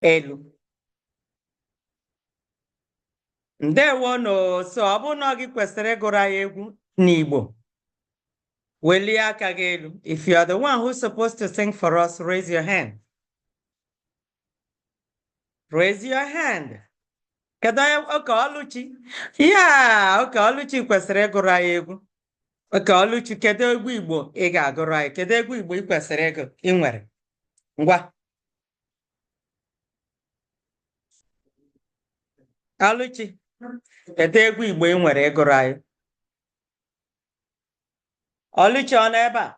elu. Ndewo no, so ọ bụ na gị kwesịrị ịgụrụ anyị egwu n'Igbo. Welie aka gị elu. If you are the one who's supposed to sing for us, raise your hand. Raise your hand. Kedu onye oke Oluchi? Yeah, oke Oluchi kwesịrị ịgụrụ anyị egwu. Oke Oluchi, kedu egwu Igbo ị ga-agụrụ anyị? Kedu egwu Igbo ị kwesịrị ịgụ ị nwere? Ngwa. Oluchi, kedu egwu Igbo ị nwere ịgụrụ anyị? Oluchi ọ nọ ebe a?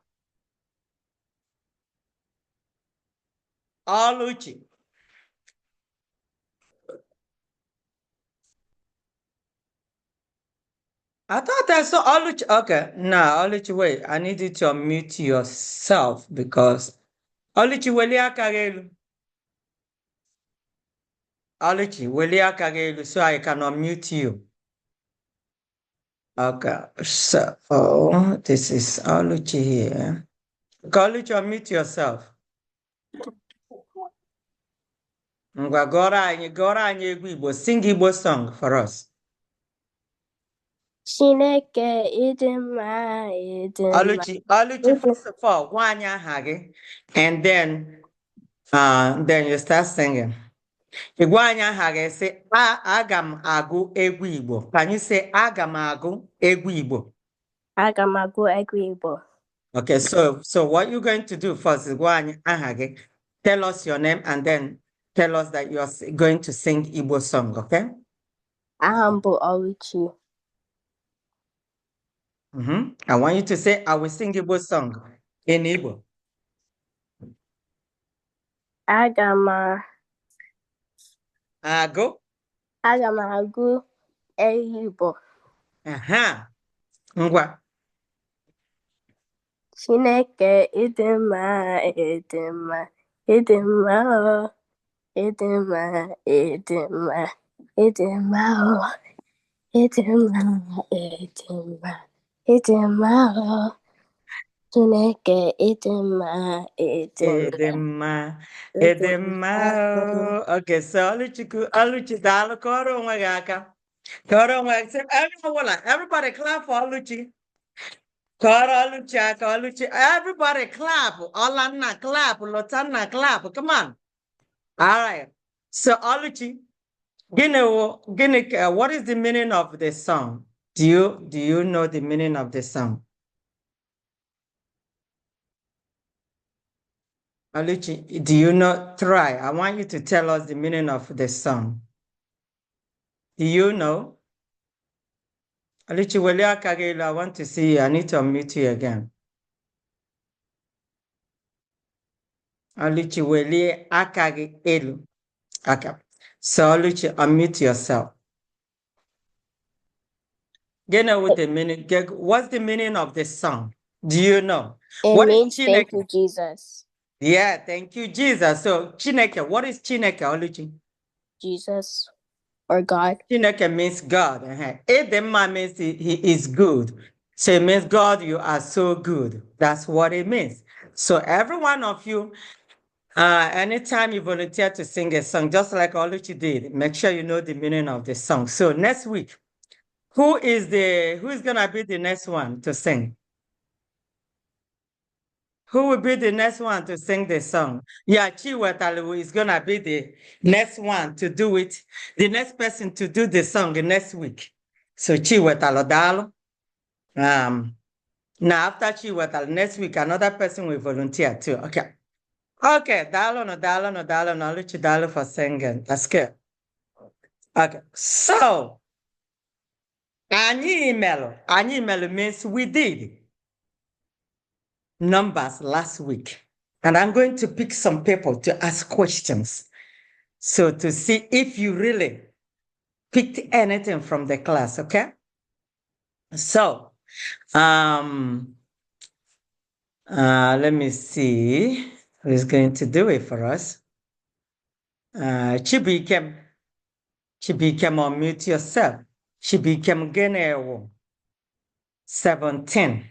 Oluchi. I thought I saw Oluchi. Okay, now Oluchi, wait. I need you to unmute yourself because Oluchi, welie aka gị elu. Oluchi, welie aka gị elu so I can unmute you. Okay, so this is Oluchi here. Okay, Oluchi, unmute yourself. Ngwa gụọrọ anyị egwu Igbo. Sing Igbo song for us. Chineke ịdị mma ịdị mma. Oluchi, first of all, gwa anyị aha gị, and then you start singing. Igwa anyị aha gị sị, aga m agụ egwu Igbo. Can you say, aga m agụ egwu Igbo? Aga m agụ egwu Igbo. Okay, so what you're going to do first is gwa anyị aha gị. Tell us your name and then tell us that you're going to sing Igbo song, okay? Aha m bụ Oluchi. I want you to say, I will sing Igbo song in Igbo. Aga m agụ egwu Igbo. Ngwa. Chineke ịdị mma ịdị mma ịdị mma ịdị mma ịdị mma ịdị mma ịdị mma ịdị mma ịdị mma Chineke ịdị mma ịdị mma ịdị mma. Okay, so Oluchi daalụ kọrọ onwe gị aka. Kọrọ onwe gị. Everybody clap for Oluchi. Kọrọ Oluchi aka, Oluchi. Everybody clap. Olanna clap. Lotanna clap. Come on. All right. So Oluchi, what is the meaning of the song? Do you know the meaning of the song? Oluchi, do you know? Try. I want you to tell us the meaning of the song. Do you know? Oluchi, I want to see you. I need to unmute you again. Oluchi, elu. Okay. So Oluchi, unmute yourself. With the meaning. What's the meaning of the song? Do you know? It means thank you, Jesus. Yeah, thank you, Jesus. So Chineke, what is Chineke, Oluchi? Jesus or God. Chineke means God. Edema means he is good. So it means, God, you are so good. That's what it means. So every one of you, anytime you volunteer to sing a song, just like Oluchi did, make sure you know the meaning of the song. So next week, who is gonna be the next one to sing? Who will be the next one to sing the song? Yeah, Chiwetalu is gonna be the next one to do it. The next person to do the song next week. So Chiwetalu Dalo. Now after Chiwetalu, next week another person will volunteer too. Okay. Okay, Dalo no Luchi Dalo for singing. That's good. Okay, so Anyị Melo means we did numbers last week. And I'm going to pick some people to ask questions. So to see if you really picked anything from the class, okay? So, let me see who's going to do it for us. Chibikem, unmute yourself. Chibikem Genewo, 17.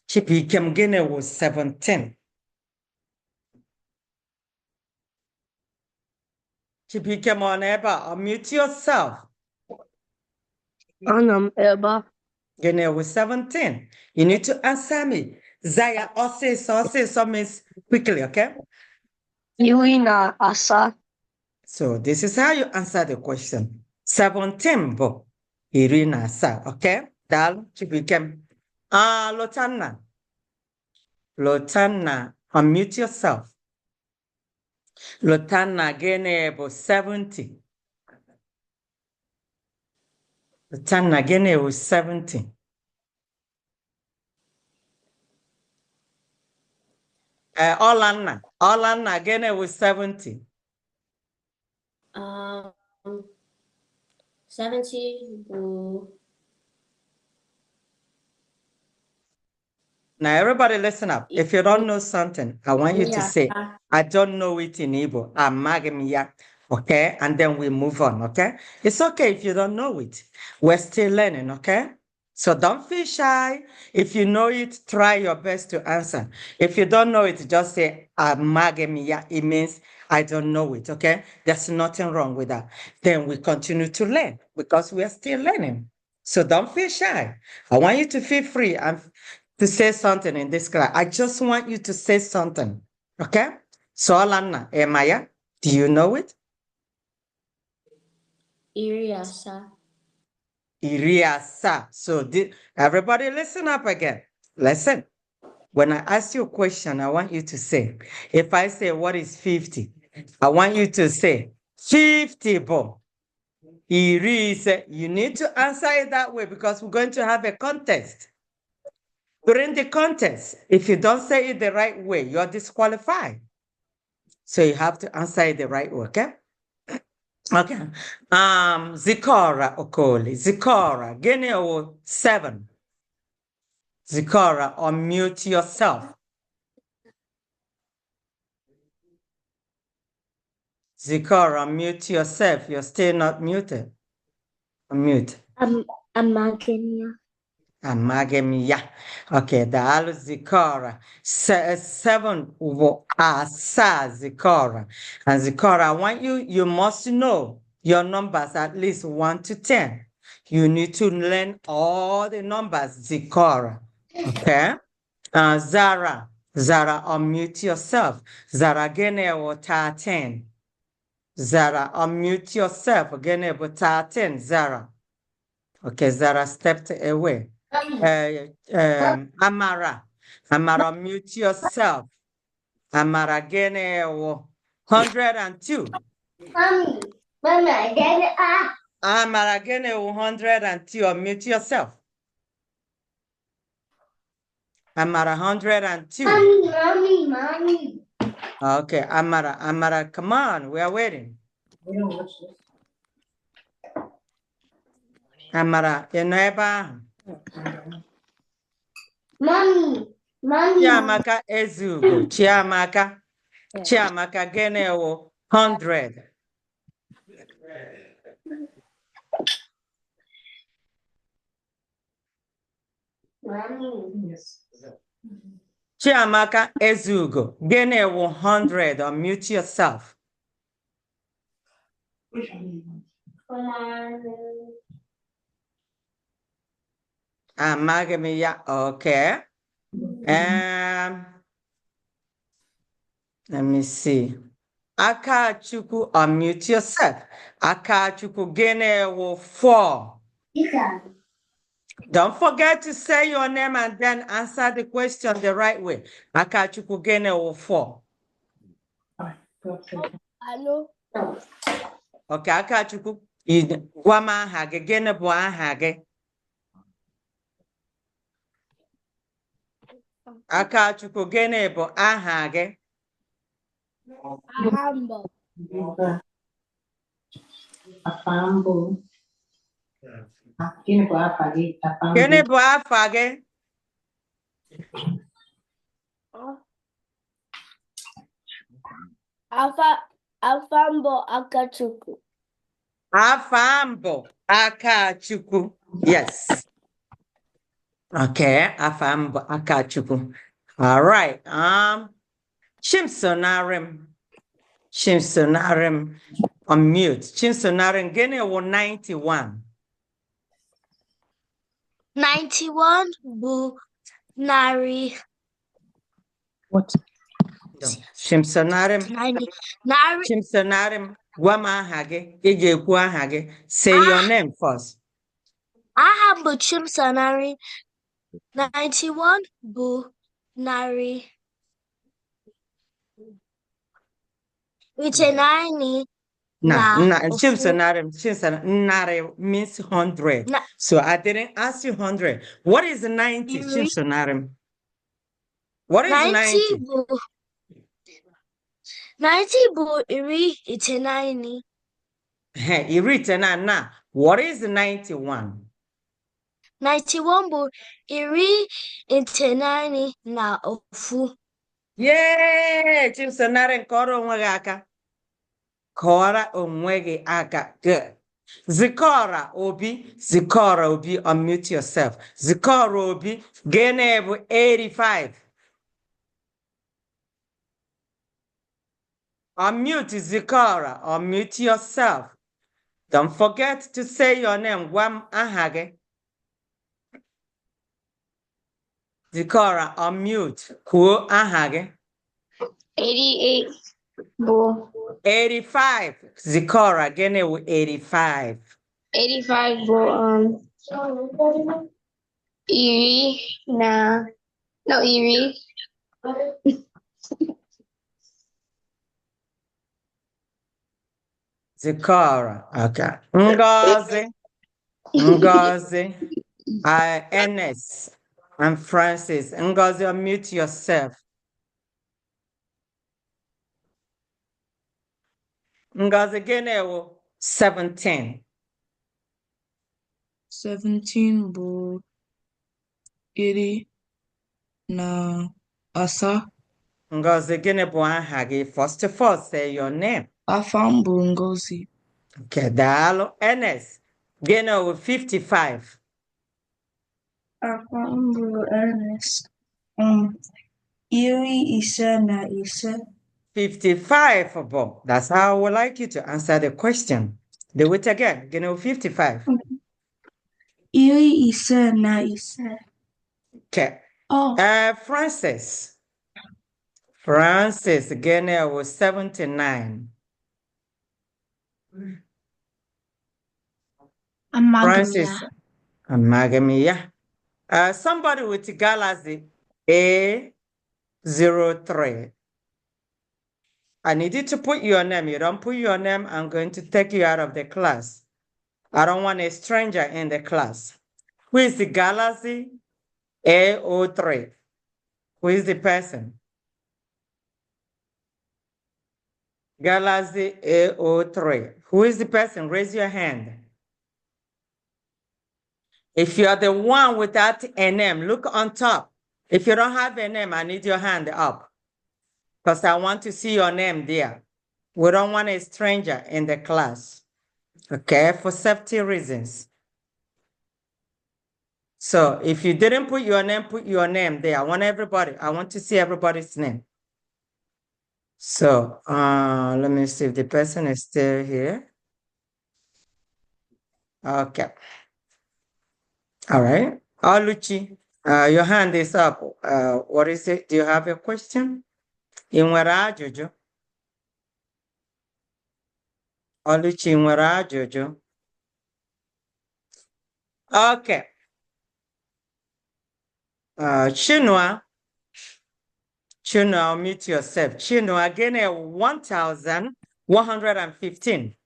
Chibikem Genewo, 17. Chibuikem on eba. Unmute yourself. Anam eba. Gene with 17. You need to answer me. Zaya, so means quickly, okay? Irina asa. So this is how you answer the question. 17 bo. Irina sa, okay? Dal, Chibuikem. Lotanna. Lotanna, unmute yourself. Lotanna, gene bo 70. Lotanna, gene with 70. Olanna, gene with 70. 70 Now, everybody listen up. If you don't know something, I want you to say, I don't know it in Igbo. Amagemiya. Okay? And then we move on. Okay? It's okay if you don't know it. We're still learning. Okay? So don't feel shy. If you know it, try your best to answer. If you don't know it, just say, Amagemiya. It means I don't know it. Okay? There's nothing wrong with that. Then we continue to learn because we are still learning. So don't feel shy. I want you to feel free and to say something in this class. I just want you to say something. Okay? So Alanna, Maya, do you know it? Iriasa. Iriasa. So everybody listen up again. Listen. When I ask you a question, I want you to say, if I say, what is 50? I want you to say, 50 bo. Irise. You need to answer it that way because we're going to have a contest. During the contest, if you don't say it the right way, you're disqualified. So you have to answer it the right way, okay? Okay. Zikora Okoli. Zikora, Geneo 7. Zikora, unmute yourself. Zikora, unmute yourself. You're still not muted. Unmute. Amagenia. Amagemiya. Okay, the alu Zikora. 7 asa Zikora. And Zikora, I want you must know your numbers at least 1 to 10. You need to learn all the numbers, Zikora. Okay? Zara, unmute yourself. Zara, gene wata 10. Zara, unmute yourself. Gene wata 10, Zara. Okay, Zara stepped away. Amara, mute yourself. Amara, gene 102. Amara, gene 102. Unmute yourself. Amara, 102. Mommy. Okay, Amara, come on, we are waiting. We don't watch this. Amara, you know eba. Mommy. Chiamaka Ezugo. Chiamaka Genewo 100. Mommy. Yes. Chiamaka Ezugo. Genewo 100. Unmute yourself. Come on. Amagamiya. Okay. Let me see. Akachuku, unmute yourself. Akachuku Genewo 4. Don't forget to say your name and then answer the question the right way. Akachuku Genewo 4. Hello. Okay, Akachukwu, gwa m aha gị, gịnị bụ aha gị? Akachukwu, gịnị bụ aha gị? Ahambo. Afambo. Gịnị bụ afa gị? Gịnị bụ afa gị? Afambo Akachukwu. Afambo Akachukwu. Yes. Okay, Afambo Akachukwu. All right. Shimsonarim. Unmute. Chinsonare ngene wo 91. 91 bụ narị. What? Chinsonare. Narị. Chinsonare. Gwama aha gị. Ị ga-ekwu aha gị. Say your name first. Aha m bụ Chimsanarị. 91 bụ narị. Itenaini na ofu. Chinsonare nare means 100. So I didn't ask you 100. What is 90, Chinsonare? What is 90? 90 bụ iri itenaini. Iri itenaini na. What is 91? 91 bụ iri itenaini na ofu. Yay! Chinsonare kọrọ onwe gị aka. Kọrọ onwe gị aka. Good. Zikora Obi, unmute yourself. Zikora Obi, gene bụ 85. Unmute Zikora, unmute yourself. Don't forget to say your name. Gwam aha gị. Zikora, unmute. Kwuo aha gị. 88 bụ 85. Zikora, gene bụ 85. 85 bụ iri na no iri. Zikora, okay. Ngozi, Ernest, and Francis. Ngozi, unmute yourself. Ngozi, gene bụ 17. 17 bụ iri na asaa. Ngozi, gene bụ aha gị? First of all, say your name. Afa m bụ Ngozi. Okay, daalụ. Ernest, gene bụ 55. Afa m bụ Ernest. Iri ise na ise. 55, Bob. That's how I would like you to answer the question. Do it again. Gene bụ 55. Iri ise na ise. Okay. Oh. Francis, gene bụ 79. Francis, Amagamiya. Somebody with Galaxy A03. I need you to put your name. You don't put your name, I'm going to take you out of the class. I don't want a stranger in the class. Who is the Galaxy A03? Who is the person? Galaxy A03. Who is the person? Raise your hand. If you are the one without a name, look on top. If you don't have a name, I need your hand up, because I want to see your name there. We don't want a stranger in the class, okay, for safety reasons. So if you didn't put your name there. I want to see everybody's name. So let me see if the person is still here. Okay. All right. Oluchi, your hand is up. What is it? Do you have a question? Inwere ajụjụ? Oluchi, inwere ajụjụ? Okay. Chinua, mute yourself. Chinua, again, 1,115.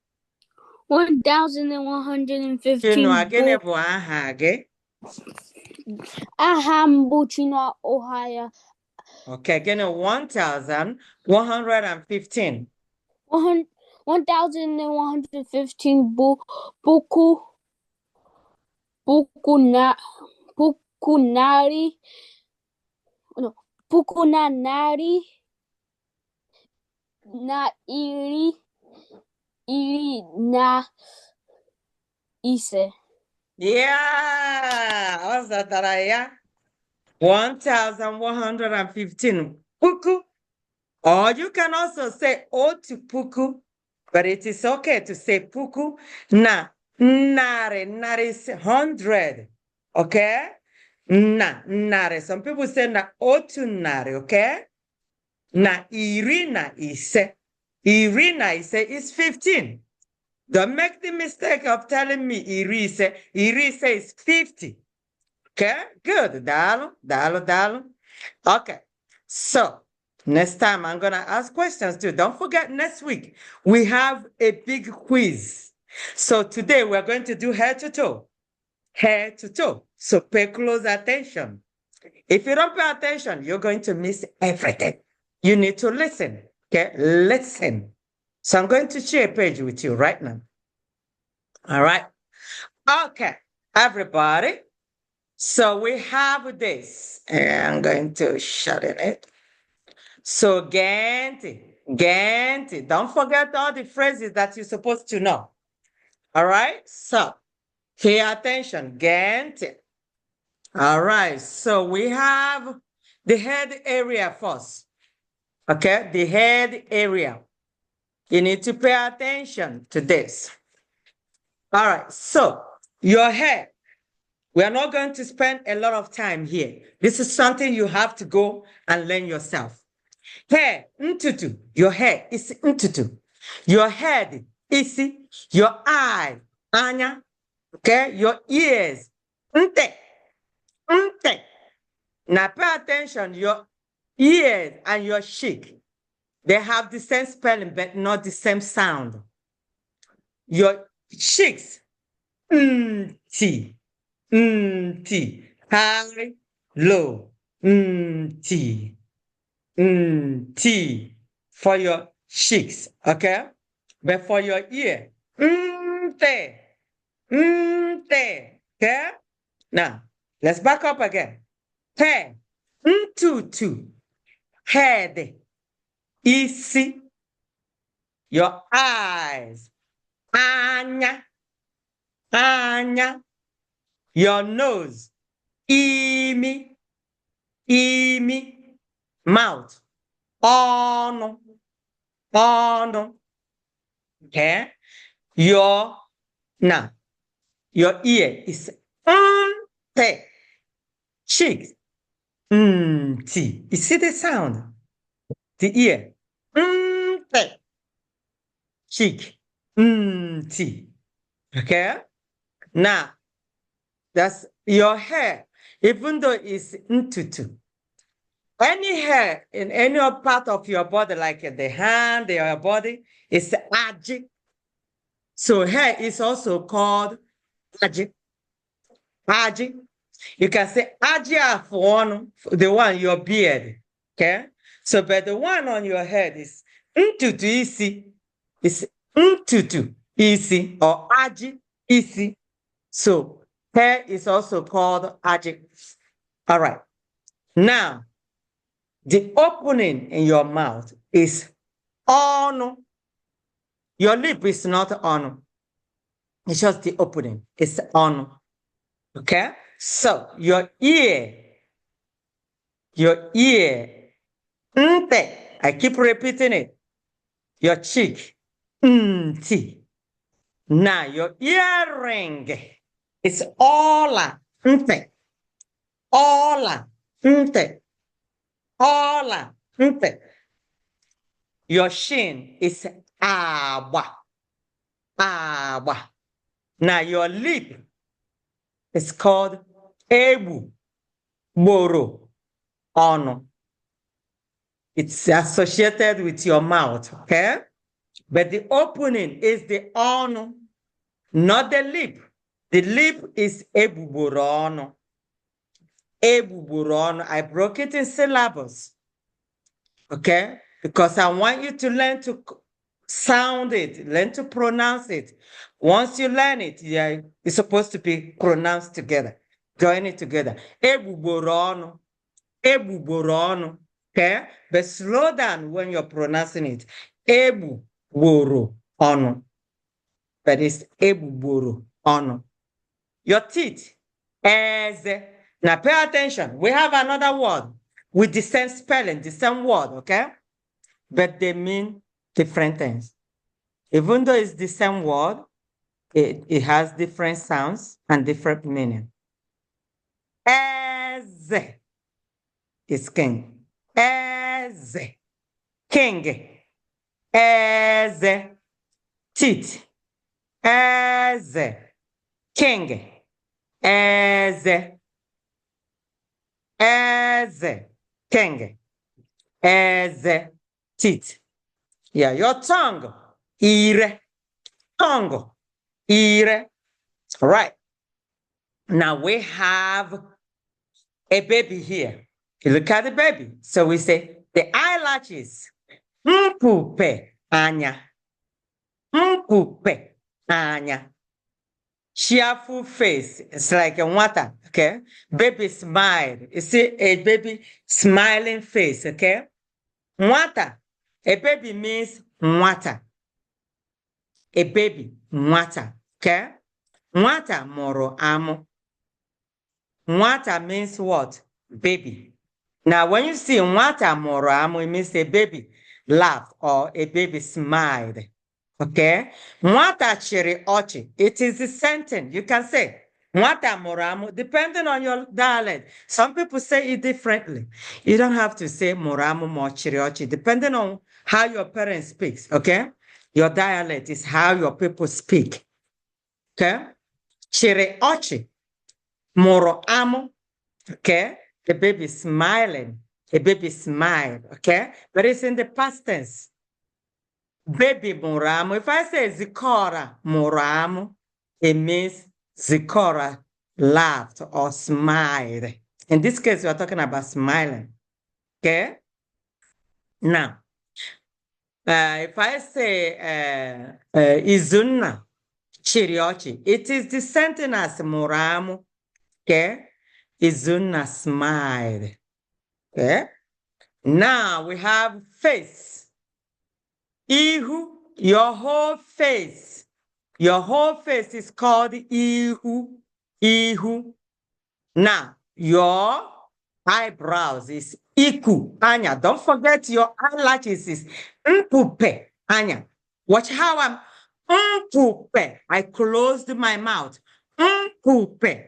1,115. Chinua, again, bụ aha gị? Aha m bụ Chinua Ohaya. Okay, again, 1,115. 1,115 bụ puku na narị na iri na ise. Yeah, ọ zatara ya. 1,115 puku. Or you can also say otu puku. But it is okay to say puku na nare. Nare is 100. Okay? Na nare. Some people say na otu nare. Okay? Na iri na ise. Iri na ise is 15. Don't make the mistake of telling me iri ise. Iri ise is 50. Okay? Good. Dalo, dalo, dalo. Okay. So next time I'm going to ask questions too. Don't forget next week we have a big quiz. So today we're going to do head to toe. Head to toe. So pay close attention. If you don't pay attention, you're going to miss everything. You need to listen. Okay? Listen. So I'm going to share a page with you right now. All right. Okay. Everybody. So we have this. And I'm going to shut it. So Ganti. Don't forget all the phrases that you're supposed to know. All right. So pay attention. Ganti. All right. So we have the head area first. Okay. The head area. You need to pay attention to this. All right. So your head. We are not going to spend a lot of time here. This is something you have to go and learn yourself. Hair, ntutu. Your hair is ntutu. Your head is your eye, anya. Okay, your ears, nte, nte. Now pay attention. Your ears and your cheek, they have the same spelling but not the same sound. Your cheeks, nti. T. High, low. T. T. For your cheeks, okay? But for your ear, te. Te. Okay? Now, let's back up again. Head, tutu. Head, isi. Your eyes, anya. Anya. Your nose, imi, mouth, ono, okay? Your ear is te, cheeks, ti. You see the sound? The ear, te, cheek, ti, okay? Now, that's your hair, even though it's ntutu. Any hair in any part of your body, like the hand, your body, is aji. So hair is also called aji. Aji. You can say aji for the one, your beard. Okay? So, but the one on your head is ntutu isi. It's ntutu isi or aji isi. So, hair is also called aji. All right. Now, the opening in your mouth is ono. Your lip is not ono. It's just the opening. It's ono. Okay? So, your ear. Nte. I keep repeating it. Your cheek. Nti. Now, your earring. It's ola. Nte. Ola. Nte. Ola. Nte. Your shin is agba. Agba. Now, your lip is called ebu. Boro. Ono. It's associated with your mouth, okay? But the opening is the ono, not the lip. The lip is ebuborono. Ebuborono. I broke it in syllables, okay? Because I want you to learn to sound it, learn to pronounce it. Once you learn it, yeah, it's supposed to be pronounced together. Join it together. Ebuborono. Ebuborono. Okay? But slow down when you're pronouncing it. Ebuborono. But it's ebuborono. Your teeth. Eze. Now pay attention. We have another word with the same spelling, the same word, okay? But they mean different things. Even though it's the same word, it has different sounds and different meaning. Eze is king. Eze, king. Eze, teeth. Eze, king. Eze, eze, king. Eze, teeth. Yeah, your tongue. Ire, tongue. Ire. All right. Now we have a baby here. You look at the baby. So we say the eyelashes. Mpupe anya. Mpupe anya. Cheerful face. It's like a water. Okay. Baby smile. You see a baby smiling face. Okay. Water. A baby means water. A baby, water. Okay. Water moro amo. Water means what? Baby. Now, when you see water moro amo, it means a baby laughed or a baby smiled. Okay? Water chiri ochi. It is a sentence. You can say water moro amo, depending on your dialect. Some people say it differently. You don't have to say moro amo mo chiri ochi, depending on how your parents speaks. Okay? Your dialect is how your people speak. Okay? Chiri ochi. Moro amo. Okay? The baby smiling. The baby smiled. Okay? But it's in the past tense. Baby moro amo. If I say Zikora moro amo, it means Zikora laughed or smiled. In this case, we are talking about smiling. Okay? Now, if I say Izunna Chiriochi, it is the sentence as moro amo. Okay? Izunna smiled. Okay? Now we have face. Ihu, your whole face. Your whole face is called Ihu. Ihu. Now, your eyebrows is Iku. Anya, don't forget your eyelashes is Mpupe. Anya, watch how I'm Mpupe. I closed my mouth. Mpupe.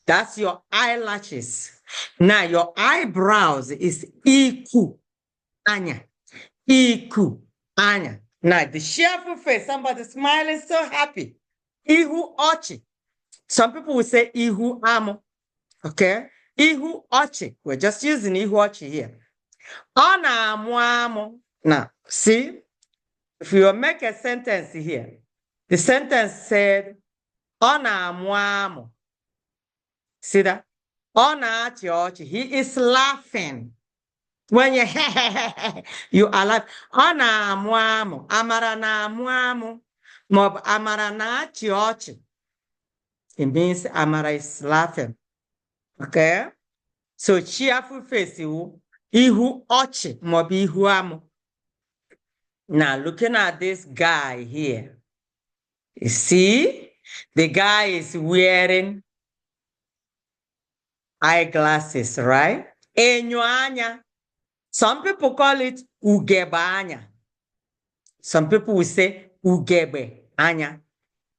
That's your eyelashes. Now, your eyebrows is Iku. Anya. Iku. Anya. Now, the cheerful face, somebody smiling, so happy. Ihu ochi. Some people will say Ihu amo. Okay? Ihu ochi. We're just using Ihu ochi here. Ona amu amo. Now, see? If you make a sentence here, the sentence said, Ona amu amo. See that? Ona achi ochi. He is laughing. When you you are like, Ona amu amo. Amara na amu amo. Mob amara na achi ochi. It means Amara is laughing. Okay? So cheerful face, ihu ochi, mobi ihu amo. Now looking at this guy here, you see, the guy is wearing eyeglasses, right? Enyo anya. Some people call it ugebe anya. Some people will say ugebe anya.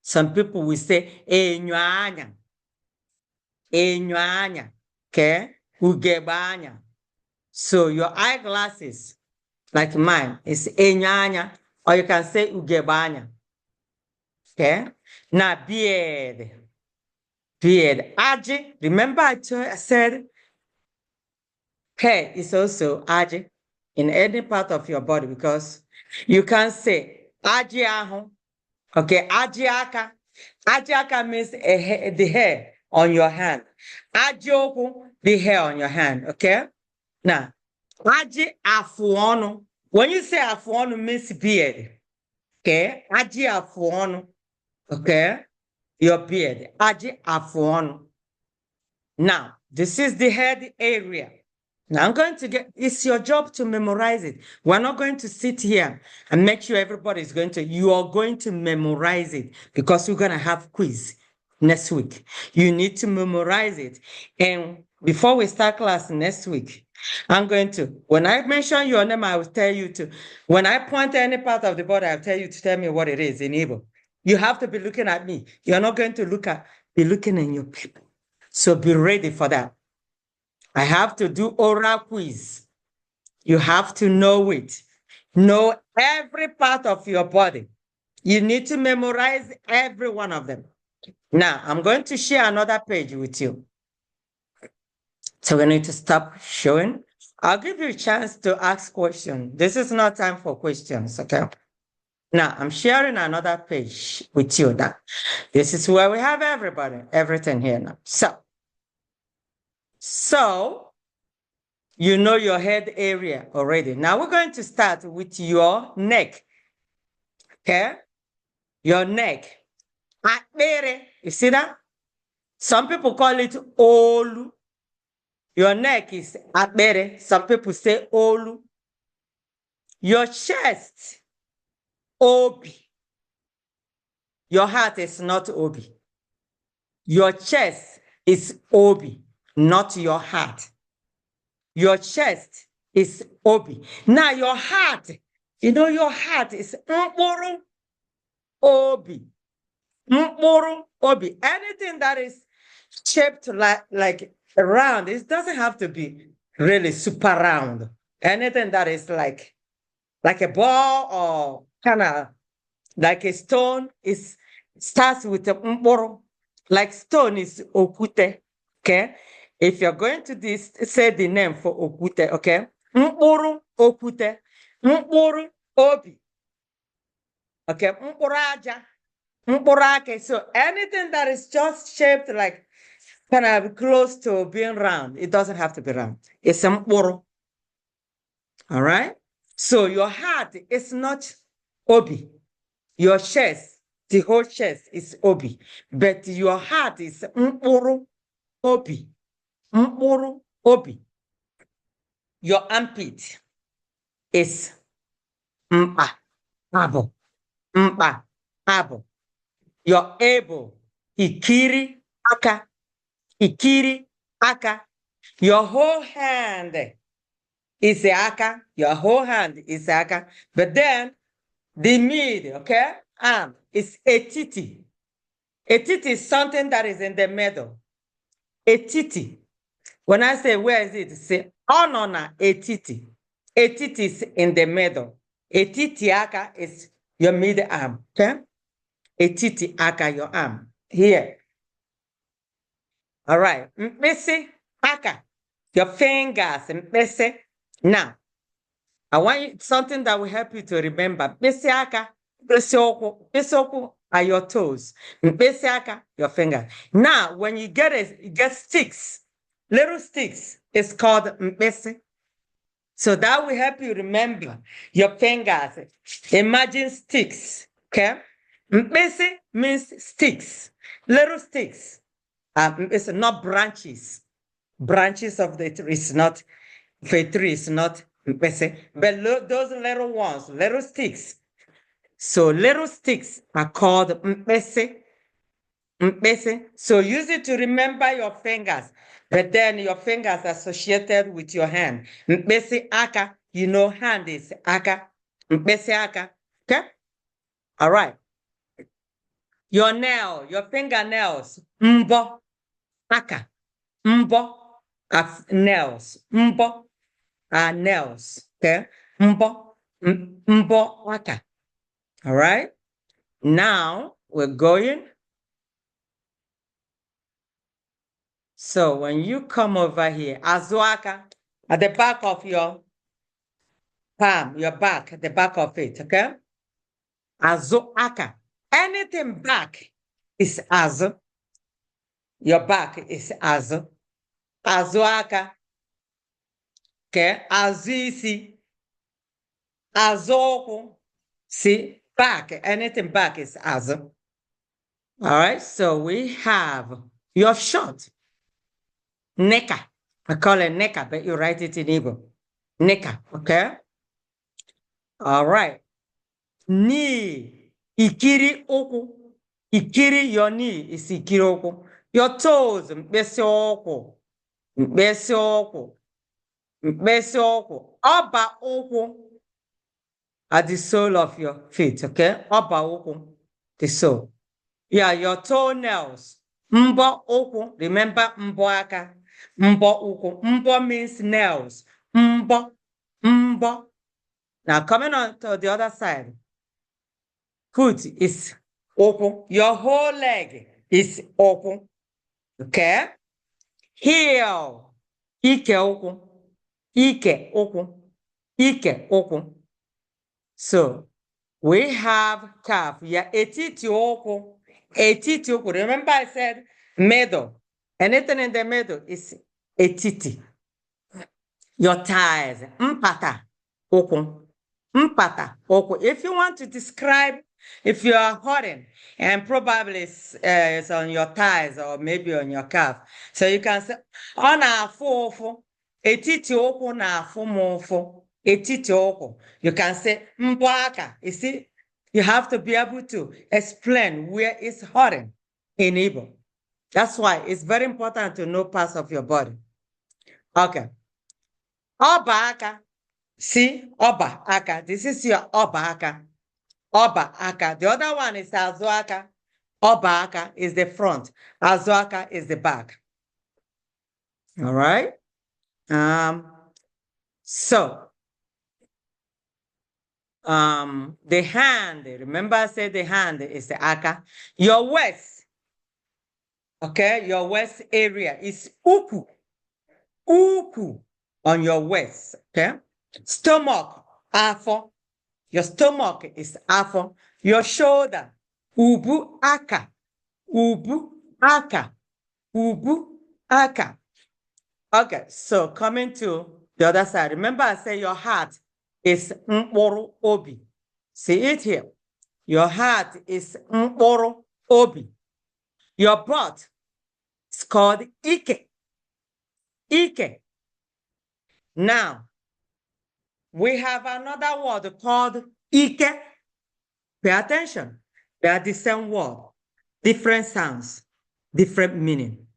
Some people will say enyo anya. Enyo anya. Okay? Ugebe anya. So your eyeglasses, like mine, is enyo anya, or you can say ugebe anya. Okay? Now beard. Beard. Aji. Remember I said hair is also aji in any part of your body because you can say aji ahu. Okay, aji aka. Aji aka means the hair on your hand. Aji oku, the hair on your hand. Okay? Now, aji afuonu. When you say afuonu means beard. Okay? Aji afuonu. Okay? Your beard. Aji afuonu. Now, this is the head area. Now I'm going to it's your job to memorize it. We're not going to sit here and make sure everybody is you are going to memorize it because we're going to have quiz next week. You need to memorize it. And before we start class next week, I'm going to, when I mention your name, I will tell you to, when I point to any part of the body, I'll tell you to tell me what it is in Igbo. You have to be looking at me. You're not going to be looking in your paper. So be ready for that. I have to do oral quiz. You have to know it. Know every part of your body. You need to memorize every one of them. Now, I'm going to share another page with you. So we need to stop showing. I'll give you a chance to ask questions. This is not time for questions, okay? Now, I'm sharing another page with you now. This is where we have everything here now. So you know your head area already. Now we're going to start with your neck, okay? Your neck. You see that? Some people call it olu. Your neck is abere. Some people say olu. Your chest, obi. Your heart is not obi. Your chest is obi, not your heart. Your chest is obi. Now your heart, you know your heart is mkpuru obi. Mkpuru obi. Anything that is shaped like round, it doesn't have to be really super round. Anything that is like a ball or kind of like a stone starts with a mkpuru. Like stone is okute, okay? If you're going to say the name for okute, okay? Mkpuru okute, mkpuru obi, okay? Mkpuru aja, mkpuru ake. So anything that is just shaped like kind of close to being round, it doesn't have to be round. It's a mkpuru, all right? So your heart is not obi. Your chest, the whole chest is obi, but your heart is mkpuru obi. Mkpuru obi. Your armpit is mpa abo. Mpa abo. Your elbow, ikiri aka. Ikiri aka. Your whole hand is aka. Your whole hand is aka. But then the mid, okay, arm is etiti. Etiti is something that is in the middle. Etiti. When I say where is it, say onona etiti. Etiti is in the middle. Etiti aka is your mid arm. Okay? Etiti aka, your arm. Here. All right. Mpese aka. Your fingers. Mpese. Now, I want you something that will help you to remember. Mpese aka. Mpese oku. Mpese oku are your toes. Mpese aka, your finger. Now, when you get sticks, little sticks, it's called mpese. So that will help you remember your fingers. Imagine sticks, okay? Mpese means sticks, little sticks. It's not branches. Branches of the tree is not, the tree is not mpese. But those little ones, little sticks. So little sticks are called mpese. Mpese. So use it to remember your fingers, but then your fingers associated with your hand. Mpese aka, you know hand is aka. Mpese aka, okay? All right. Your nail, your fingernails, mbo aka. Mbo are nails. Mbo are nails, okay? Mbo, mbo aka. All right. Now we're going. So when you come over here, azuaka, at the back of your palm, your back, at the back of it, okay? Azuaka. Anything back is azu. Your back is azu. Azuaka. Okay? Azuisi. Azoku. See, back, anything back is azu. All right, so we have your short. Neka. I call it neka, but you write it in Igbo. Neka, okay? All right. Knee. Ikiri oku. Ikiri, your knee is ikiri oku. Your toes, mkpese oku. Mkpese oku. mkpịsị ụkwụ, ọba ụkwụ at the sole of your feet, okay? Ọba ụkwụ, the sole. Yeah, your toenails. Mbọ ụkwụ, remember mbọ aka, mbọ ụkwụ. Mbọ means nails. Mbọ, mbọ. Now coming on to the other side. Foot is ụkwụ. Your whole leg is ụkwụ. Okay? Heel. Ike ụkwụ. Ike ụkwụ. Ike ụkwụ. So we have calf. Yeah, etiti ụkwụ. Etiti ụkwụ. Remember I said middle. Anything in the middle is etiti. Your thighs. Mpata ụkwụ. Mpata ụkwụ. If you want to describe, if you are hurting, and probably it's on your thighs or maybe on your calf. So you can say, ọ na-afụ ụfụ. Etiti ụkwụ na-afụ m ụfụ. Etiti ụkwụ. You can say, mbọ aka. You see, you have to be able to explain where it's hurting in Igbo. That's why it's very important to know parts of your body. Okay. Ọba aka. See, ọba aka. This is your ọba aka. Ọba aka. The other one is azụ aka. Ọba aka is the front. Azụ aka is the back. All right. So the hand, remember I said the hand is the aka. Your waist, okay, your waist area is uku. Uku on your waist, okay? Stomach, afo. Your stomach is afo. Your shoulder, ubu aka. Ubu aka. Ubu aka. Okay, so coming to the other side. Remember I said your heart is mkpụrụ obi. See it here. Your heart is mkpụrụ obi. Your butt is called ike. Ike. Now, we have another word called ike. Pay attention. They are the same word. Different sounds, different meaning.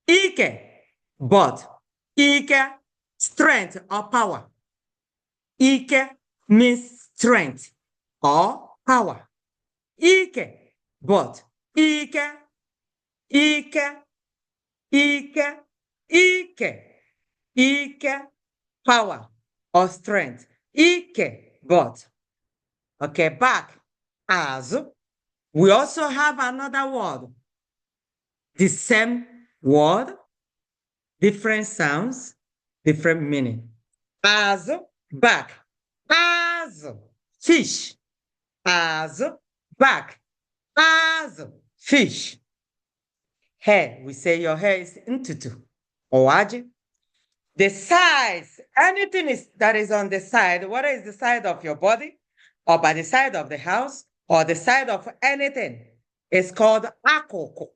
Ike, but ike, strength or power. Ike means strength or power. Ike, but Ike, Ike, Ike, Ike, power or strength. Ike, but. Okay, back. As. We also have another word. The same word, different sounds, different meaning. As, back. As, fish. As, back. As, fish. Hair, we say your hair is ntutu. Owaji. The size, anything that is on the side, whether it's the side of your body, or by the side of the house, or the side of anything, is called akoko.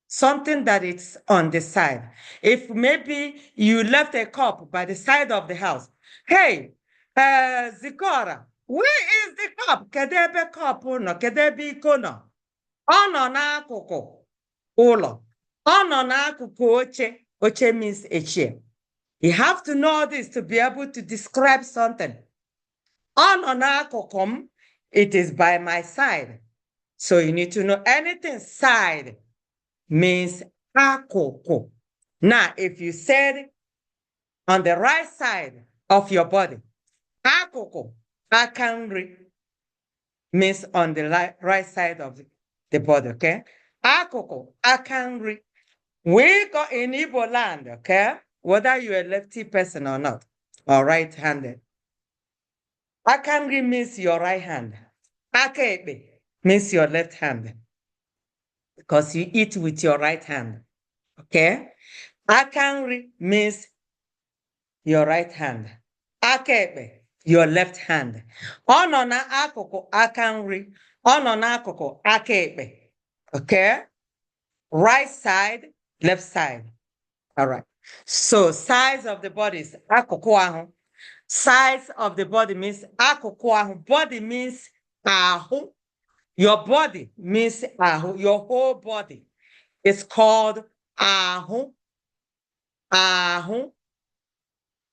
Something that is on the side. If maybe you left a cup by the side of the house, hey, Zikora, where is the cup? Kedebe cup no, kedebe iko no. Ono na akoko, ulo. Ono na akoko oche. Oche means a chair. You have to know this to be able to describe something. Ono na akokom, it is by my side. So you need to know anything side means akoko. Now, if you said on the right side of your body, akoko, akanri, means on the right side of the body, okay? Akoko, akanri. We go in Igbo land, okay? Whether you're a lefty person or not, or right-handed. Akanri means your right hand. Akebe means your left hand. Because you eat with your right hand. Okay? Akanri means your right hand. Akebe, your left hand. Ono na akoko akanri. Ono na akoko akebe. Okay? Right side, left side. All right. So size of the body is akoko ahu. Size of the body means akoko ahu. Body means ahu. Your body means ahu. Your whole body is called ahu. Ahu.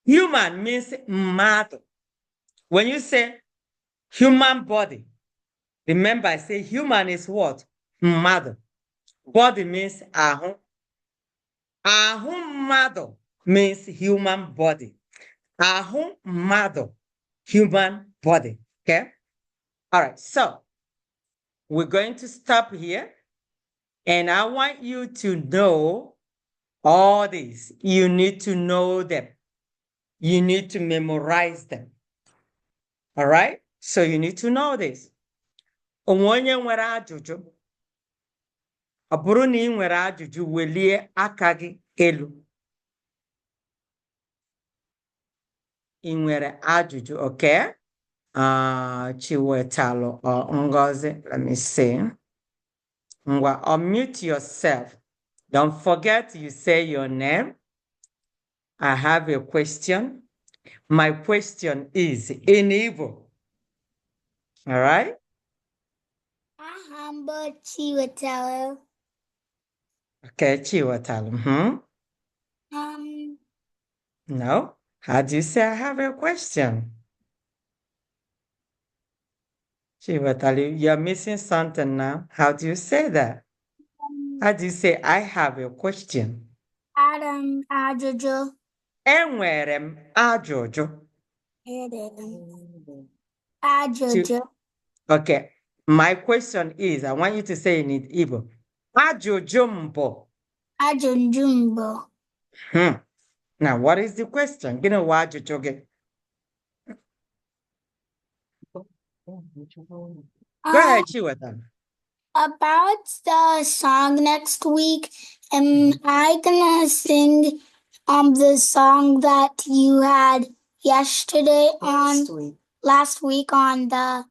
Human means mmadụ. When you say human body, remember I say human is what? Mmadụ. Body means ahụ. Ahụ mmadụ means human body. Ahụ mmadụ, human body. Okay? All right, so we're going to stop here. And I want you to know all these. You need to know them. You need to memorize them. All right? So you need to know this. Onwe onye nwere ajụjụ. Ọ bụrụ na ị nwere ajụjụ, welie aka gị elu. Ị nwere ajụjụ, okay? Chiwetalu or Ngozi, let me see. Ngwa, unmute yourself. Don't forget you say your name. I have a question. My question is in Igbo. All right? Ahamba Chiwatalo. Okay, Chiwatalu. No. How do you say I have a question? Chiwatalu, you're missing something now. How do you say that? How do you say I have a question? Adam Ajojo. Enwere m ajụjụ. Ajojo. Okay. My question is, I want you to say in Igbo. Ajụjụ m bụ. Ajunjumbo. Now, what is the question? Gịnị wụ ajụjụ gị? Go ahead, Chiwata. About the song next week, am I gonna sing the song that you had yesterday last week on the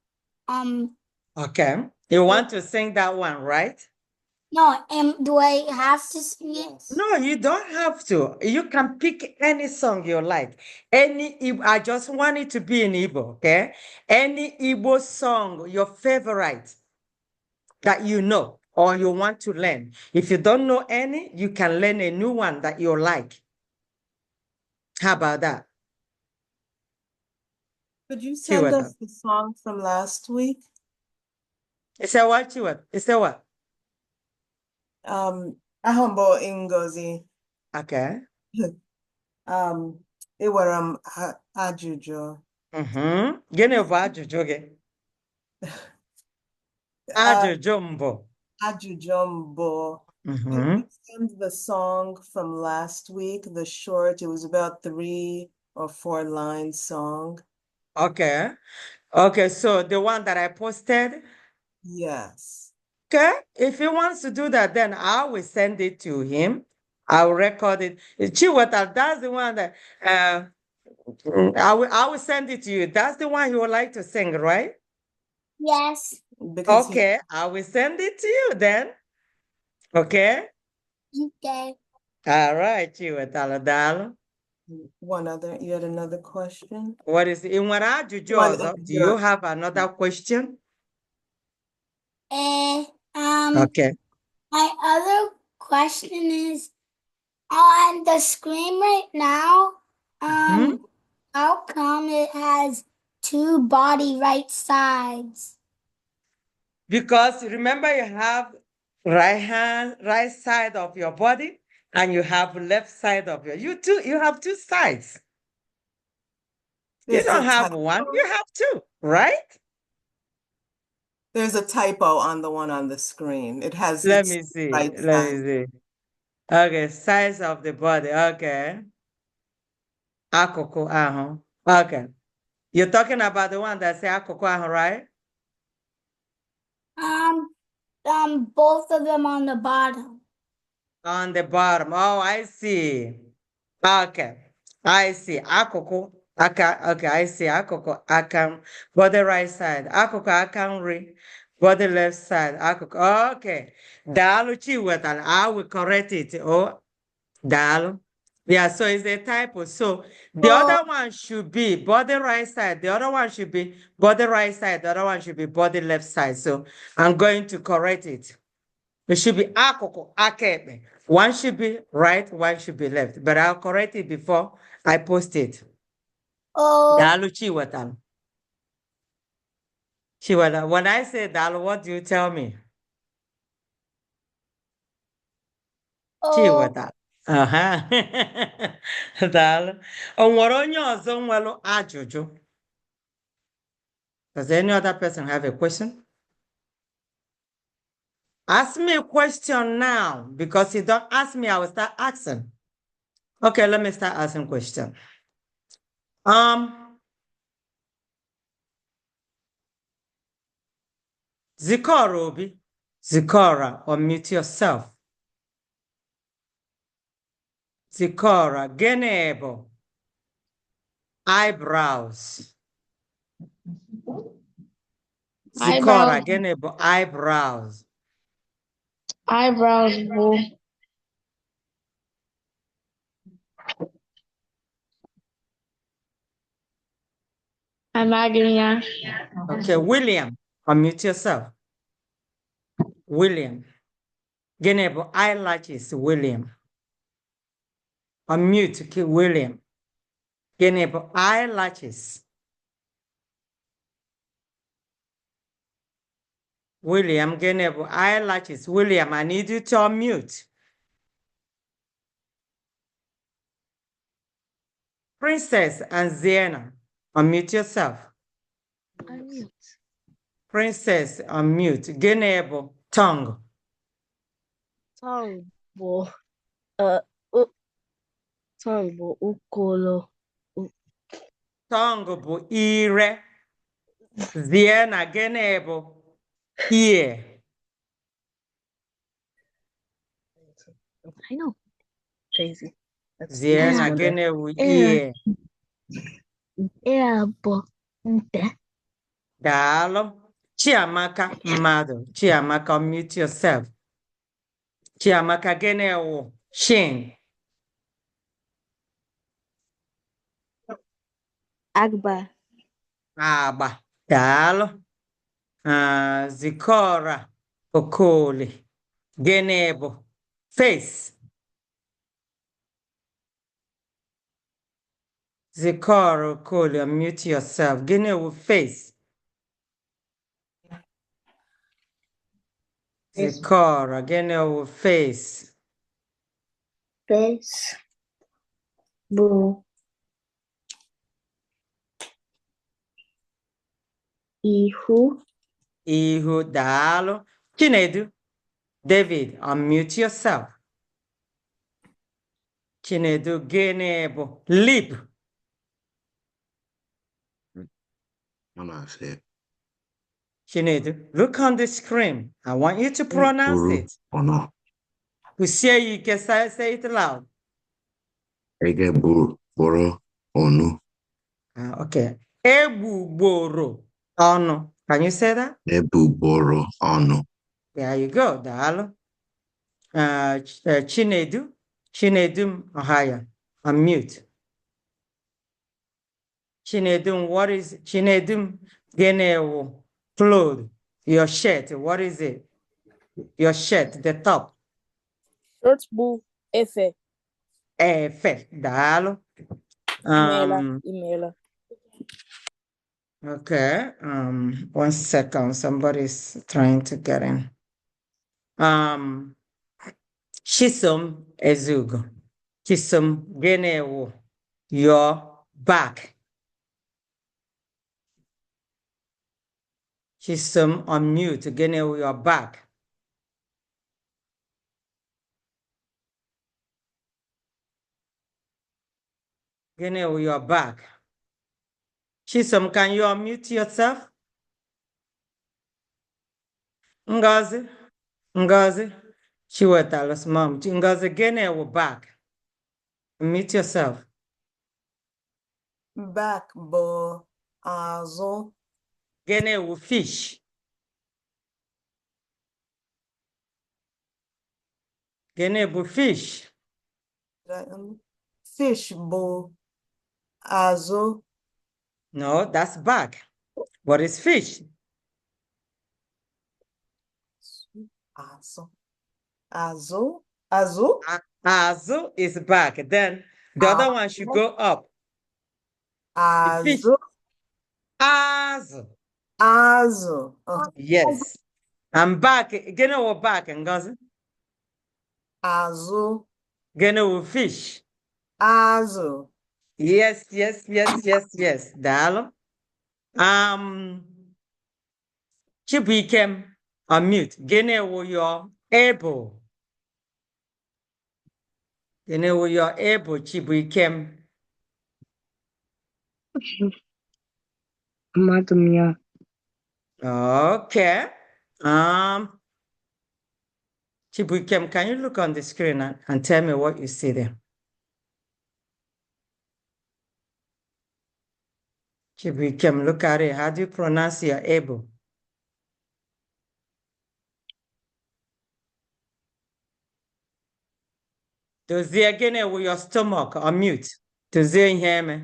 Okay. You want to sing that one, right? no, do I have to sing it? No, you don't have to. You can pick any song you like. I just want it to be in Igbo, okay? Any Igbo song, your favorite that you know or you want to learn. If you don't know any, you can learn a new one that you like. How about that? Could you send us the song from last week? Is that what you want? Is that what? Ahumbo Ngozi. Okay. Iwaram Ajujo. Gịnị bụ ajụjụ gị? Ajụjụ mbụ. Ajujumbo. Could you send the song from last week, the short, it was about 3 or 4 line song. Okay. Okay, so the one that I posted? Yes. Okay, if he wants to do that, then I will send it to him. I'll record it. Chiwata, that's the one that I will send it to you. That's the one you would like to sing, right? Yes. Because okay, I will send it to you then. Okay? Okay. All right, Chiwata. You had another question? What is it? Do you have another question? Okay. My other question is on the screen right now. How come it has 2 body right sides? Because remember, you have right side of your body, and you have left side of you have 2 sides. You don't have one, you have 2, right? There's a typo on the one on the screen. It has. Let me see. Let me see. Okay, size of the body. Okay. Akụkụ ahụ. Okay. You're talking about the one that say akụkụ ahụ, right? Both of them on the bottom. On the bottom. Oh, I see. Okay. I see. Akụkụ aka. Okay, I see. Akụkụ aka. Body right side. Akụkụ aka nri. Body left side. Akụkụ. Okay. Daalụ Chiwetara. I will correct it. Oh, daalụ. Yeah, so it's a typo. So the other one should be body right side. The other one should be body right side. The other one should be body left side. So I'm going to correct it. It should be akụkụ aka ekpe. One should be right, one should be left. But I'll correct it before I posted. Oh, Dalu Chiwatal. Chiwata. When I say Dalu, what do you tell me? oh, Chiwata. Uh-huh. Dalu. Onwere onye ọzọ nwere ajụjụ? Does any other person have a question? Ask me a question now, because you don't ask me, I will start asking. Okay, let me start asking question. Zikora Obi, Zikora, unmute yourself. Zikora, Genebo, eyebrows. Zikora, Eyebrows. Genebo, eyebrows. Eyebrows, boo. I'm arguing, yeah. Okay, William, unmute yourself. William, Genebo, eyelashes, William. Unmute, William. Genebo, eyelashes. William, Genebo, eyelashes. William, I need you to unmute. Princess and Ziena, unmute yourself. Unmute. Princess, unmute. Genebo, tongue. Tongue bụ tongue bụ ukolo. Tongue bụ ire. Ziena, Genebo, ear. I know. Crazy. That's Ziena, one. Genebo, ear. Yeah, bụ nte. Daalụ. Chiamaka, mmadụ. Chiamaka, unmute yourself. Chiamaka, Genebo, shin. Agba. Agba. Daalụ. Zikora, Okoli. Genebo, face. Zikora, Okoli, unmute yourself. Genebo, face. Zikora, Genebo, face. Face. Boo. Ihu. Ihu, daalụ. Chinedu, David, unmute yourself. Chinedu, Genebo, lip. Chinedu, look on the screen. I want you to pronounce it. We say you can say it loud. Okay. Ebugboro ọnụ. Can you say that? Ebugboro ọnụ. There you go, daalụ. Chinedu, Chinedum Ohaya, unmute. Chinedum, what is Chinedum Genewo clothes? Your shirt, what is it? Your shirt, the top. Shirt bụ efe. Efe, daalụ. Imela. Okay, 1 second, somebody's trying to get in. Chisom Ezugo. Chisom Genewo, your back. Chisom unmute, Genewo, your back. Genewo, your back. Chisom, can you unmute yourself? Ngozi, Ngozi, Chiwetalos mom. Ngozi, Genewo, back. Unmute yourself. Back bụ azụ. Genewo, fish. Genewo, fish. Fish bụ azụ. No, that's back. What is fish? Azụ. Azụ. Azụ. Azu is back. Then The other one should go up. The fish. Azụ. Azụ. Azụ. Yes. I'm back. Gene wo back, Ngozi. Azụ. Gene wo fish. Azụ. Yes. Dalo. Chibuikem, unmute. Gene wo your able. Gene wo your able, Chibuikem. Madam, yeah. Okay. Chibuikem, can you look on the screen and tell me what you see there? Chibuikem, look at it. How do you pronounce your able? Does he again with your stomach on mute? Does he hear me?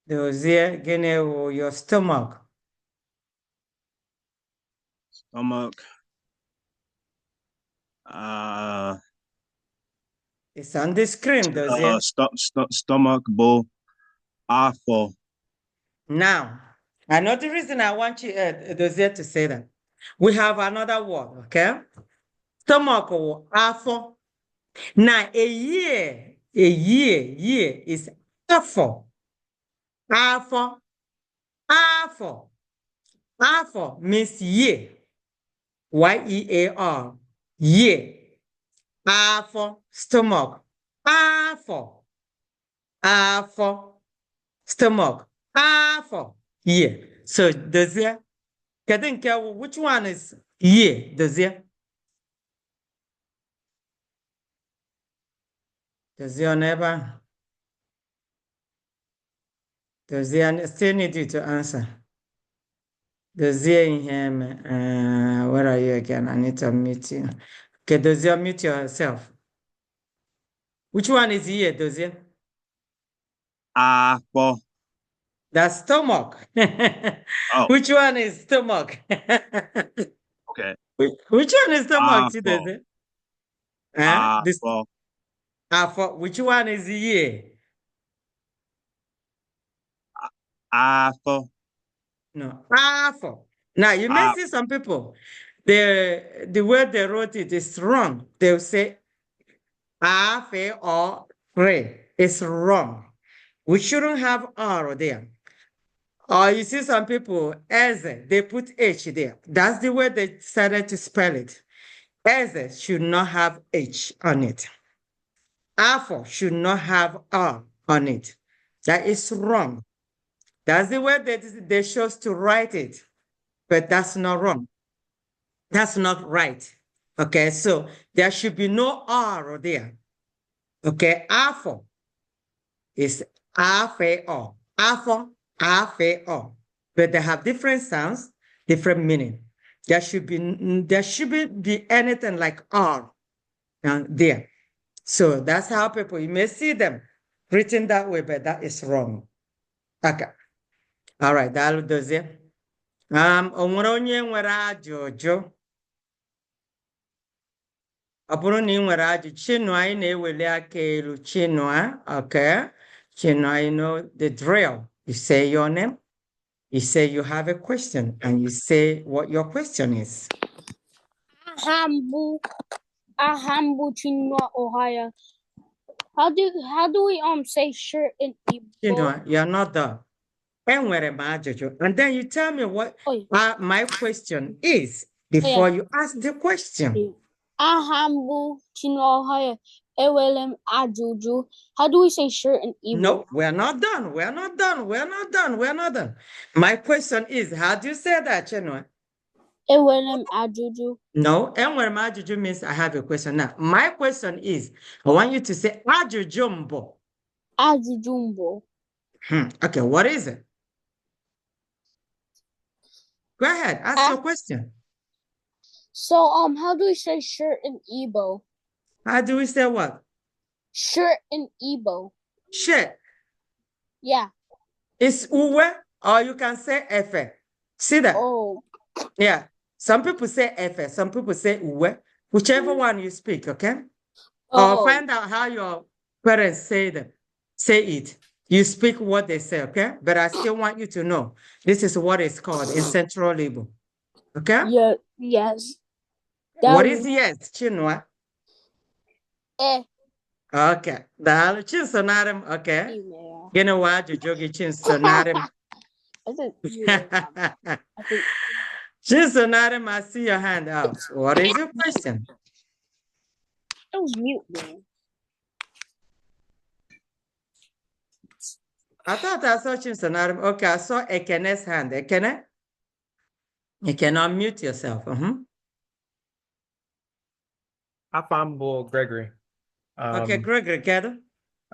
Does he again with your stomach? Stomach. It's on the screen, does he? Stomach bowl. Awful. Now, I know the reason I want you, Dozier, to say that. We have another word, okay? Stomach or awful. Now, a year is awful. Awful. Means year. Y-E-A-R. Year. Awful. Stomach. Awful. Stomach. Yeah. So does it? Which one is yeah? Does it? Does your neighbor? Does he still need you to answer? Does he hear me? Where are you again? I need to mute you. Okay, does he mute yourself? Which one is here? Does he? Awful. That's stomach. Oh. Which one is stomach? Okay. Which one is stomach? See, does it? Which one is here? Awful. No, awful. Now you may see some people, the way they wrote it is wrong. They'll say afe or re. It's wrong. We shouldn't have R there. Or you see some people, eze, they put H there. That's the way they decided to spell it. Eze should not have H on it. Afo should not have R on it. That is wrong. That's the way they chose to write it. But that's not wrong. That's not right. Okay, so there should be no R there. Okay, Afo is A-F-O. Afo, A-F-O. But they have different sounds, different meaning. There shouldn't be anything like R there. So that's how people, you may see them written that way, but that is wrong. Okay. All right, that'll do it. Onwere onye nwere ajụjụ. Ọ bụrụ na ị nwere ajụjụ, Chinua, anyị na-eweli aka elu. Chinua, okay. Chinua, you know the drill. You say your name, you say you have a question, and you say what your question is. Ahambu Chinua, Ohio. How do we say shirt in Igbo? Chinua, you're not done. And then you tell me what my question is before you ask the question. Ahambu Chinua, Ohio. Ewelem ajuju. How do we say shirt in Igbo? No, we're not done. We're not done. My question is, how do you say that, Chinua? Ewelem ajuju. No, enwere ajuju means I have a question. Now, my question is, I want you to say ajujumbo. Ajujumbo. Okay, what is it? Go ahead, ask your question. So, how do we say shirt in Igbo? How do we say what? Shirt in Igbo. Shirt. Yeah. It's uwe, or you can say efe. See that? Oh. Yeah. Some people say efe, some people say uwe. Whichever one you speak, okay? Or find out how your parents say it. You speak what they say, okay? But I still want you to know this is what it's called in Central Igbo. Okay? Yeah, yes. What is yes, Chinua? Eh. Okay. Dahil chinsonarim, okay. Email. Ginawa jujogi chinsonarim. I think I think Chinsonarim, I see your hand up. What is your question? it was mute, man. I thought I saw chinsonarim. Okay, I saw Ekene's hand. Ekene? You can unmute yourself. Afambo Gregory. Okay, Gregory, Kedo.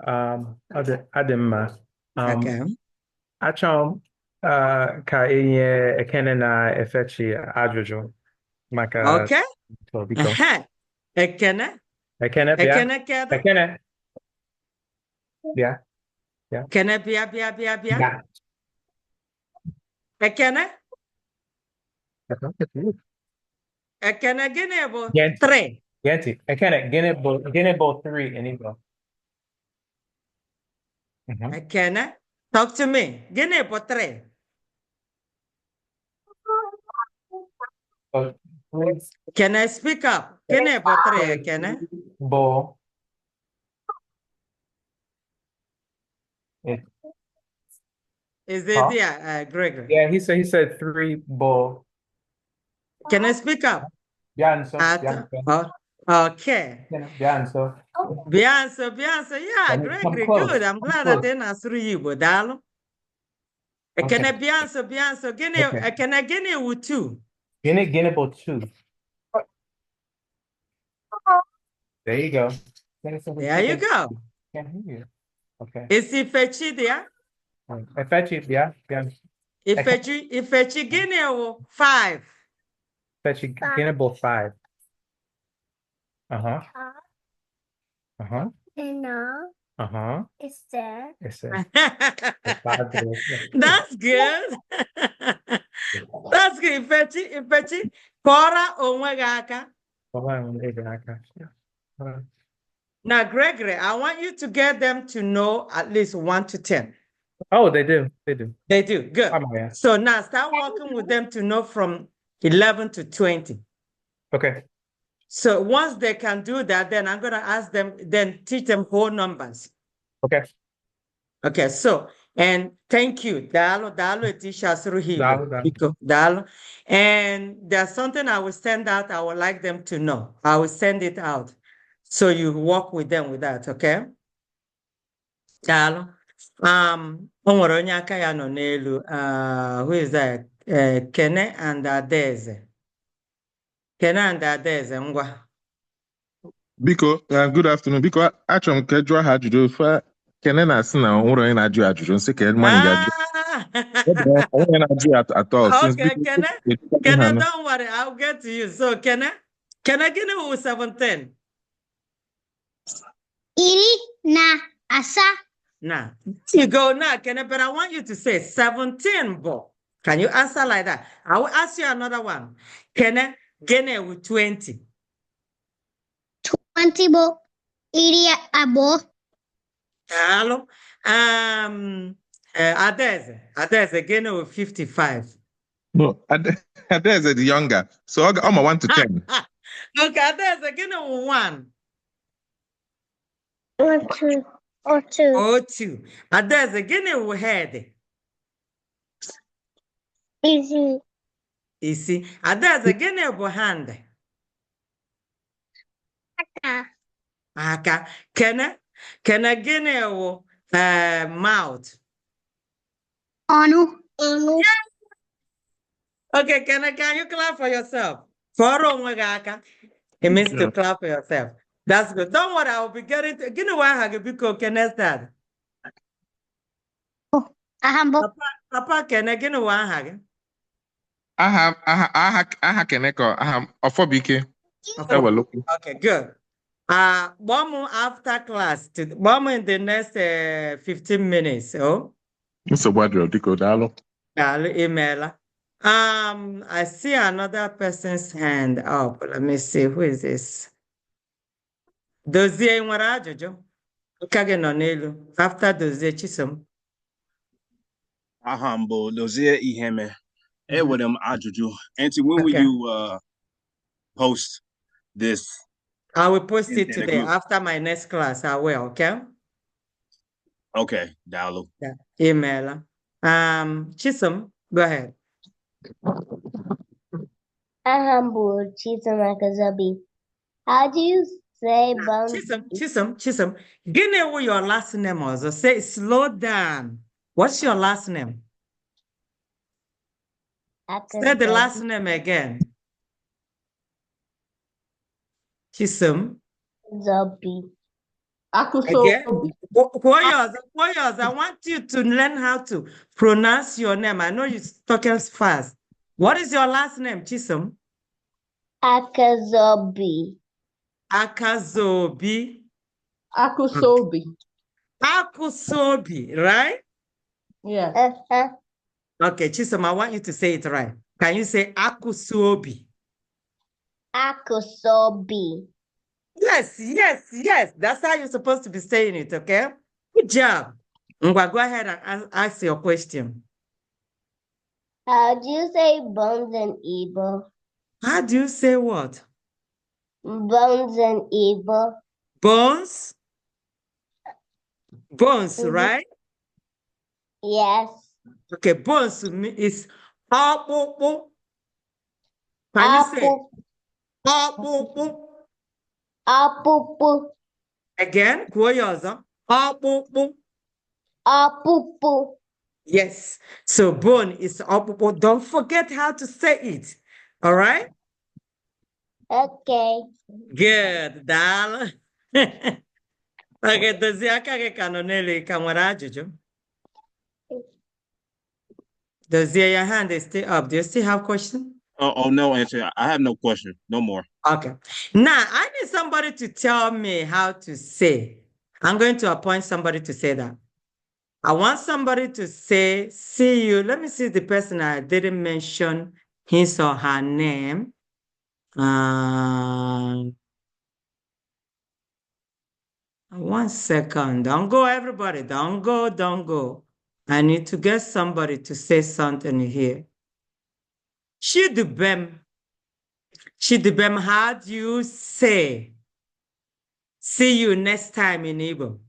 Ademma. Okay. Achọm ka enye ekene na efechi ajụjụ maka Okay. biko. Ekene. Ekene bịa. Ekene Kedo. Ekene. Bịa. Bịa. Ekene bịa. Ekene. Ekene gịnị bụ 3? Genti. Ekene gịnị bụ 3 in Igbo? Ekene, talk to me. Gịnị bụ 3? Can I speak up? Gịnị bụ 3, Ekene? Bo. Is it there, Gregory? Yeah, he said 3 bo. Can I speak up? Bianso. Okay. Bianso. Yeah, Gregory, good. I'm glad that they're not through you, but darling. Ekene Bianso. Gịnị, Ekene gịnị wu 2? Gịnị bụ 2? There you go. There you go. Can't hear you. Okay. Is Ifechi there? Ifechi, yeah. Ifechi gịnị wu 5? Ifechi gịnị bụ 5? It's there. It's there. That's good. That's good. Ifechi, kọrọ onwe gị aka. Now, Gregory, I want you to get them to know at least 1 to 10. Oh, they do. They do. Good. So now start working with them to know from 11 to 20. Okay. So once they can do that, then I'm going to ask them, then teach them whole numbers. Okay. Okay, so, and thank you. Dalo teacher through here. Dalo. And there's something I will send out. I would like them to know. I will send it out. So you work with them with that, okay? Dalo. O nwere onye aka ya nọ n'elu. Who is that? Kene and Adeze. Kene and Adeze, ngwa. Biko, good afternoon. Biko, achọrọ m ka jụọ ha ajụjụ fa Kene na-asị na onwere onye na-ajụ ajụjụ nsị ka nwaanyị ga-ajụ. Onye na-ajụ atọ. Okay, Kene, don't worry, I'll get to you. So, Kene gịnị wụ 17? Iri na asa. Now, you go now, Kene, but I want you to say 17, bo. Can you answer like that? I will ask you another one. Kene gịnị wụ 20? 20 bo. Iri abo. Hello. Adeze, gịnị wụ 55? No, Adeze is younger. So I'm a 1 to 10. Okay, Adeze, gịnị wụ 1? Or 2. Adeze, gịnị wụ head? Isi. Adeze, gịnị bụ hand? Aka. Kene gịnị wụ mouth? Ọnụ. Okay, can you clap for yourself? Fọrọ onwe gị aka. It means to clap for yourself. That's good. Don't worry, I will be getting to. Gịnị wụ aha gị biko, Kene's dad? Papa Kene, gịnị wụ aha gị? Aha Kene ka aha Ọfọbike. Okay, good. Gbọmụ after class. Gbọmụ in the next 15 minutes. Oh. Nsogbu adịrọ, dịka daalụ. Daalụ, imeela. I see another person's hand up. Let me see. Who is this? Dozie nwere ajụjụ? Aka gị nọ n'elu. After Dozie, Chisom. Aha m bụ Dozie Iheme. Enwere m ajụjụ. Auntie, when will Okay. you post this? I will post in it the today group? after my next class. I will, okay? Okay, daalụ. Yeah. Email. Chisom, go ahead. Aha m bụ Chisom Akazobi. How do you say bones? Chisom. Gịnị wụ your last name also? Say, slow down. What's your last name? Say the last name again. Chisom. Zobi. Again? Koyos, I want you to learn how to pronounce your name. I know you're talking fast. What is your last name, Chisom? Akazobi. Akazobi. Akusobi. Akusobi, right? Yeah. Okay, Chisom, I want you to say it right. Can you say Akusobi? Akusobi. Yes. That's how you're supposed to be saying it, okay? Good job. Ngwa, go ahead and ask your question. How do you say bones in Igbo? How do you say what? Bones in Igbo. Bones? Bones, right? Yes. Okay, bones is ọkpụkpụ. Can you say ọkpụkpụ? Ọkpụkpụ. Again, kwuo ya ọzọ. Ọkpụkpụ. Ọkpụkpụ. Yes. So bone is ọkpụkpụ. Don't forget how to say it. All right? Okay. Good. Daalụ. Okay, dozie aka gị ka nọ n'elu ka nwere ajụjụ. Dozie, your hand is still up. Do you still have questions? Oh, no, Auntie. I have no question. No more. Okay. Now, I need somebody to tell me how to say. I'm going to appoint somebody to say that. I want somebody to say, see you. Let me see the person I didn't mention his or her name. 1 second. Don't go, everybody. Don't go. I need to get somebody to say something here. Chidubem, how do you say, see you next time in Igbo?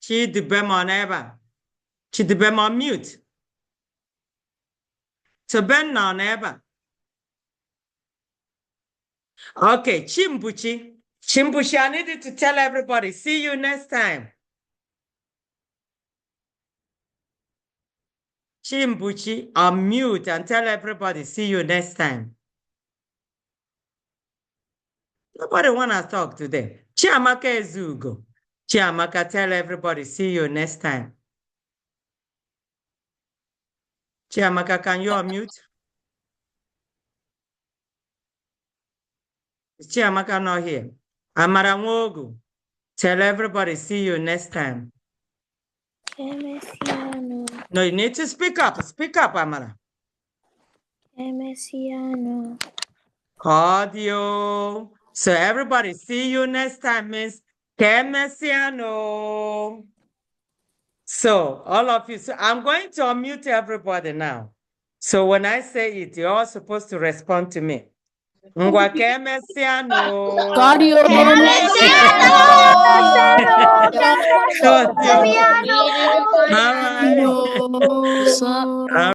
Chidubem on ever. Chidubem on mute. Toben on ever. Okay, Chimbuchi. Chimbuchi, I need you to tell everybody, see you next time. Chimbuchi, unmute and tell everybody, see you next time. Nobody want to talk today. Chiamaka Ezugo. Chiamaka, tell everybody, see you next time. Chiamaka, can you unmute? Is Chiamaka not here? Amara Nwogu, tell everybody, see you next time. No, you need to speak up. Speak up, Amara. Audio. So everybody, see you next time means Kemesiano. So all of you, so I'm going to unmute everybody now. So when I say it, you're all supposed to respond to me. Ngwa Kemesiano. All right.